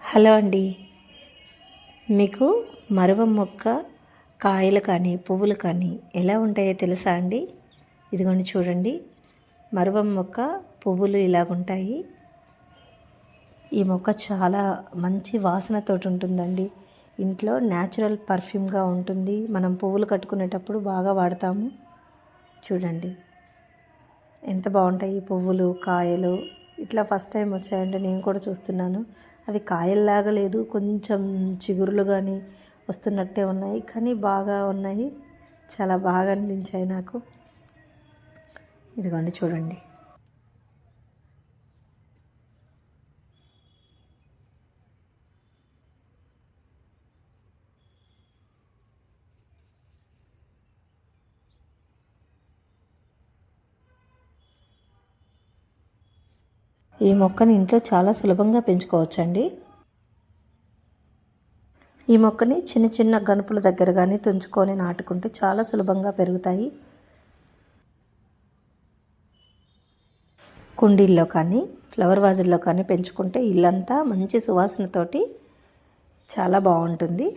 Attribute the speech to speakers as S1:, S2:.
S1: Hello అండి. మీకు మరువం మొక్క కాయలు కానీ పువ్వులు కానీ ఎలా ఉంటాయో తెలుసా అండి? ఇదిగోండి చూడండి, మరువం మొక్క పువ్వులు ఇలాగుంటాయి. ఈ మొక్క చాలా మంచి వాసనతోటి ఉంటుందండి. ఇంట్లో న్యాచురల్ పర్ఫ్యూమ్గా ఉంటుంది. మనం పువ్వులు కట్టుకునేటప్పుడు బాగా వాడతాము. చూడండి ఎంత బాగుంటాయి ఈ పువ్వులు, కాయలు. ఇట్లా ఫస్ట్ టైం వచ్చాయంటే నేను కూడా చూస్తున్నాను. అవి కాయల్లాగా లేదు, కొంచెం చిగురులు కానీ వస్తున్నట్టే ఉన్నాయి, కానీ బాగా ఉన్నాయి. చాలా బాగా అనిపించాయి నాకు. ఇదిగోండి చూడండి. ఈ మొక్కని ఇంట్లో చాలా సులభంగా పెంచుకోవచ్చండి. ఈ మొక్కని చిన్న చిన్న గనుపుల దగ్గర కానీ తుంచుకొని నాటుకుంటే చాలా సులభంగా పెరుగుతాయి. కుండీల్లో కానీ ఫ్లవర్ వాజుల్లో కానీ పెంచుకుంటే ఇల్లంతా మంచి సువాసనతోటి చాలా బాగుంటుంది.